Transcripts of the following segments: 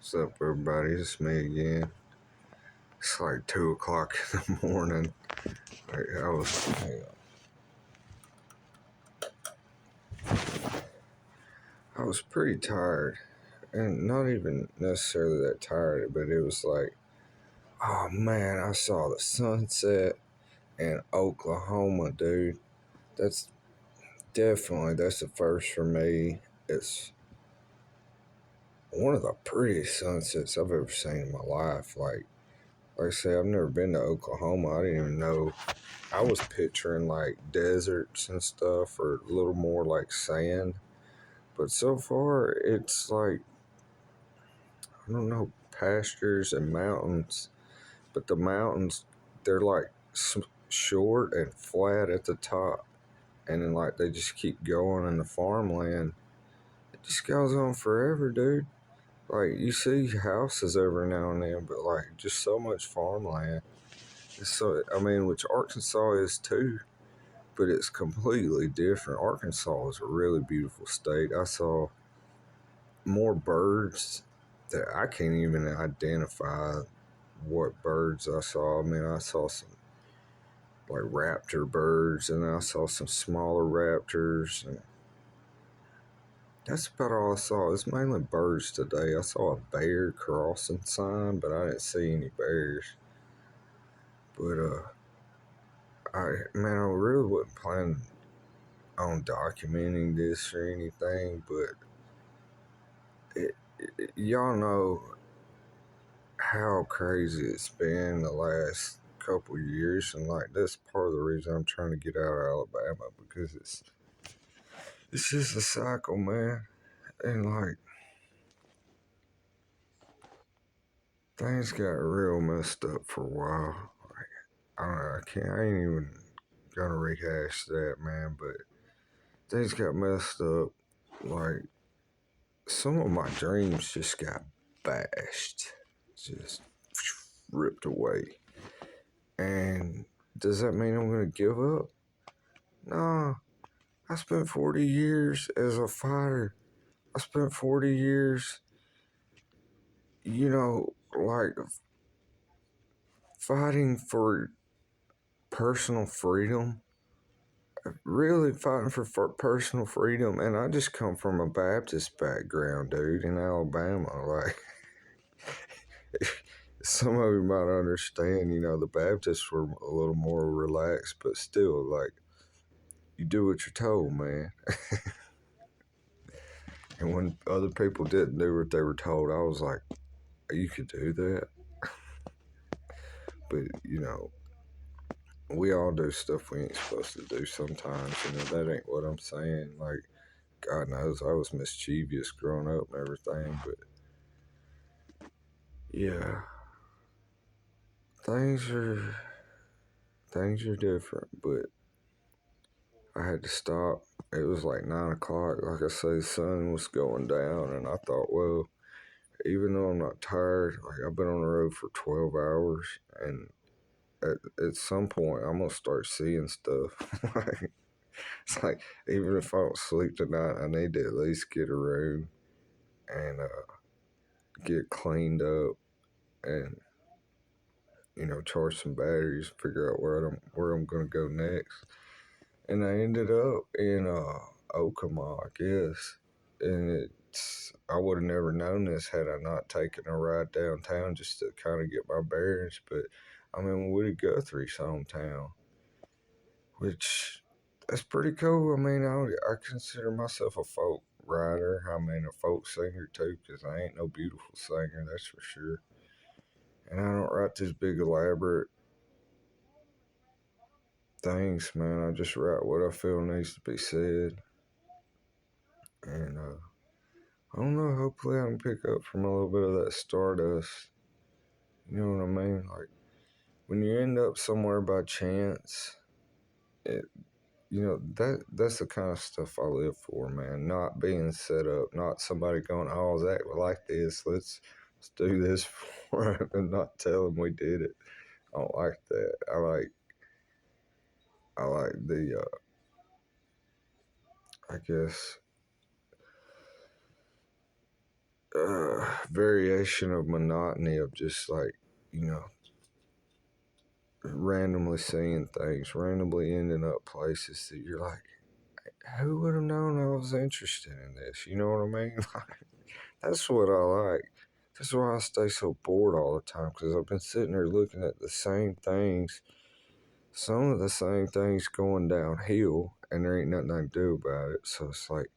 What's up, everybody? It's me again. It's like 2 o'clock in the morning. I was pretty tired, and not even necessarily that tired, but it was like, oh man, I saw the sunset in Oklahoma, dude. That's that's the first for me. It's one of the prettiest sunsets I've ever seen in my life. Like I say, I've never been to Oklahoma. I didn't even know. I was picturing like deserts and stuff, or a little more like sand. But so far, it's like, I don't know, pastures and mountains. But the mountains, they're like short and flat at the top. And then like they just keep going in the farmland. It just goes on forever, dude. Like you see houses every now and then, but like just so much farmland. Which Arkansas is too, but it's completely different. Arkansas is a really beautiful state. I saw more birds that I can't even identify what birds I saw. I mean, I saw some like raptor birds, and I saw some smaller raptors, and that's about all I saw. It's mainly birds today. I saw a bear crossing sign, but I didn't see any bears. But I really wasn't planning on documenting this or anything, but y'all know how crazy it's been the last couple years, and like that's part of the reason I'm trying to get out of Alabama, because it's just a cycle, man. And like things got real messed up for a while. Like I ain't even gonna rehash that, man, but things got messed up. Like some of my dreams just got bashed, just ripped away. And does that mean I'm gonna give up? No. I spent 40 years as a fighter. I spent 40 years, like fighting for personal freedom. Really fighting for personal freedom. And I just come from a Baptist background, dude, in Alabama. Like, some of you might understand, the Baptists were a little more relaxed, but still, like, you do what you're told, man. And when other people didn't do what they were told, I was like, you could do that. But, we all do stuff we ain't supposed to do sometimes. That ain't what I'm saying. Like, God knows I was mischievous growing up and everything. But, yeah, things are different. But I had to stop. It was like 9 o'clock. Like I say, the sun was going down. And I thought, well, even though I'm not tired, like I've been on the road for 12 hours, and at some point I'm gonna start seeing stuff. Like, it's like, even if I don't sleep tonight, I need to at least get a room and get cleaned up, and charge some batteries, figure out where I'm gonna go next. And I ended up in Okema, I guess, and I would have never known this had I not taken a ride downtown just to kind of get my bearings. But I'm in Woody Guthrie's hometown, which that's pretty cool. I mean, I consider myself a folk writer. I mean, a folk singer too, because I ain't no beautiful singer, that's for sure. And I don't write this big elaborate things, man. I just write what I feel needs to be said. And I don't know, hopefully I can pick up from a little bit of that stardust. You know what I mean? Like, when you end up somewhere by chance, that's the kind of stuff I live for, man. Not being set up, not somebody going, oh, Zach would like this, let's do this for him, and not tell him we did it. I don't like that. I like the I guess variation of monotony of just like, you know, randomly seeing things, randomly ending up places that you're like, who would have known I was interested in this? You know what I mean? That's what I like. That's why I stay so bored all the time, because I've been sitting there looking at the same things, some of the same things going downhill, and there ain't nothing I can do about it. So it's like,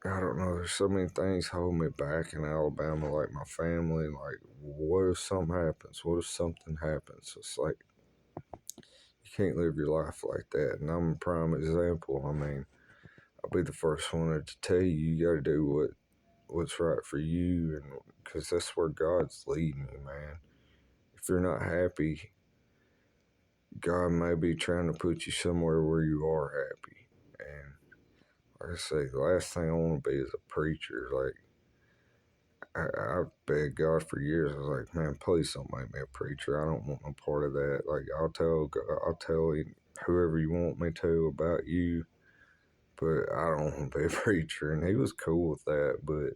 I don't know. There's so many things holding me back in Alabama, like my family. Like, what if something happens? What if something happens? It's like, you can't live your life like that. And I'm a prime example. I mean, I'll be the first one to tell you got to do what's right for you, and because that's where God's leading you, man. If you're not happy, God may be trying to put you somewhere where you are happy. And like I say, the last thing I want to be is a preacher. Like, I begged God for years. I was like, man, please don't make me a preacher. I don't want no part of that. Like, I'll tell whoever you want me to about you, but I don't want to be a preacher. And he was cool with that. But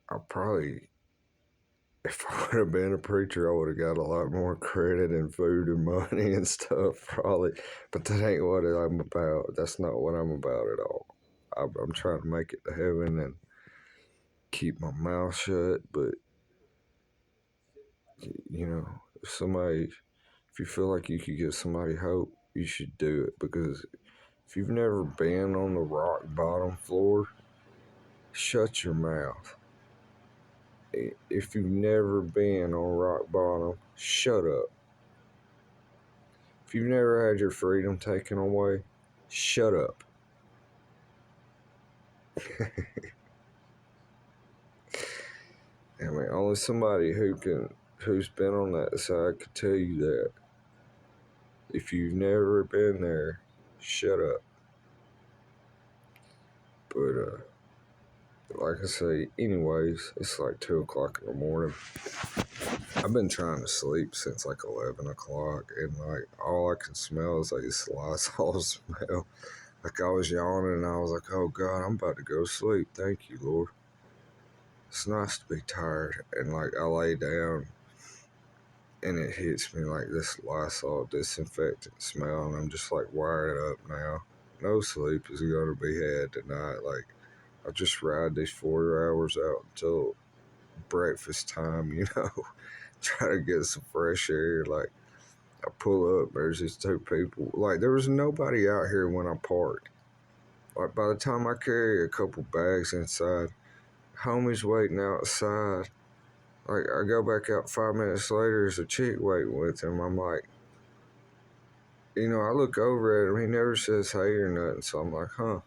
I probably, if I would have been a preacher, I would have got a lot more credit and food and money and stuff, probably. But that ain't what I'm about. That's not what I'm about at all. I'm trying to make it to heaven and keep my mouth shut. But, you know, if you feel like you could give somebody hope, you should do it. Because if you've never been on the rock bottom floor, shut your mouth. If you've never been on rock bottom, shut up. If you've never had your freedom taken away, shut up. I mean, only somebody who's been on that side could tell you that. If you've never been there, shut up. But like I say, anyways, it's like 2 o'clock in the morning. I've been trying to sleep since like 11 o'clock, and like all I can smell is like this Lysol smell. Like I was yawning, and I was like, "Oh God, I'm about to go to sleep. Thank you, Lord." It's nice to be tired, and like I lay down, and it hits me like this Lysol disinfectant smell, and I'm just like wired up now. No sleep is gonna be had tonight. Like I just ride these 4 hours out until breakfast time, try to get some fresh air. Like I pull up, there's these two people. Like there was nobody out here when I parked. Like by the time I carry a couple bags inside, homie's waiting outside. Like I go back out 5 minutes later, there's a chick waiting with him. I'm like, I look over at him. He never says hey or nothing. So I'm like, huh.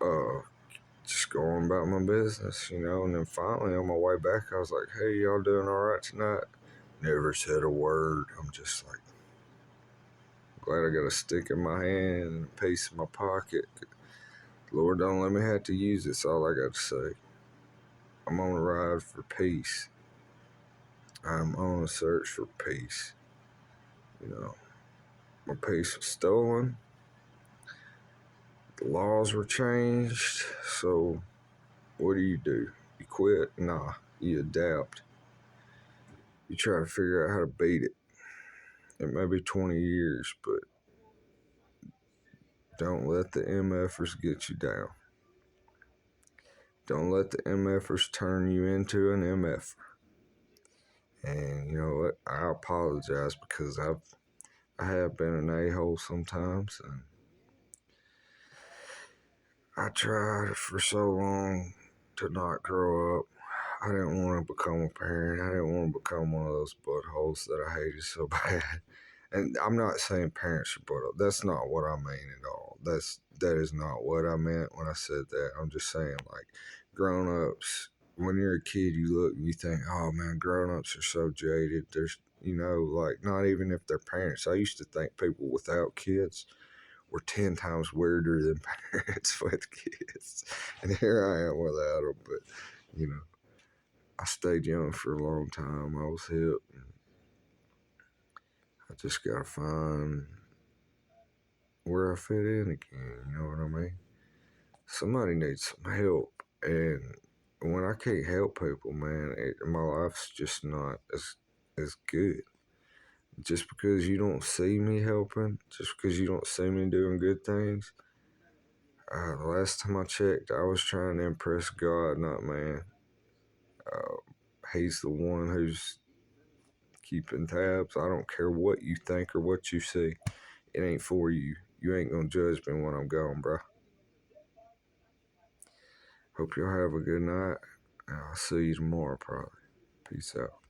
Uh, just going about my business, And then finally on my way back, I was like, hey, y'all doing all right tonight? Never said a word. I'm just like, glad I got a stick in my hand and a piece in my pocket. Lord, don't let me have to use it. That's all I got to say. I'm on a ride for peace. I'm on a search for peace. My peace was stolen. The laws were changed. So, what do? You quit? Nah. You adapt. You try to figure out how to beat it. It may be 20 years, but don't let the MFers get you down. Don't let the MFers turn you into an MF. And you know what? I apologize because I have been an a-hole sometimes, and I tried for so long to not grow up. I didn't want to become a parent. I didn't want to become one of those buttholes that I hated so bad. And I'm not saying parents are buttholes. That's not what I mean at all. That is not what I meant when I said that. I'm just saying, like, grown-ups, when you're a kid, you look and you think, oh man, grown-ups are so jaded. There's, like, not even if they're parents. I used to think people without kids were 10 times weirder than parents with kids. And here I am without them. But, I stayed young for a long time. I was hip. And I just got to find where I fit in again. You know what I mean? somebody needs some help. And when I can't help people, man, my life's just not as good. Just because you don't see me helping, just because you don't see me doing good things. The last time I checked, I was trying to impress God, not man. Uh, he's the one who's keeping tabs. I don't care what you think or what you see. It ain't for you. You ain't gonna judge me when I'm gone, bro. Hope y'all have a good night. I'll see you tomorrow, probably. Peace out.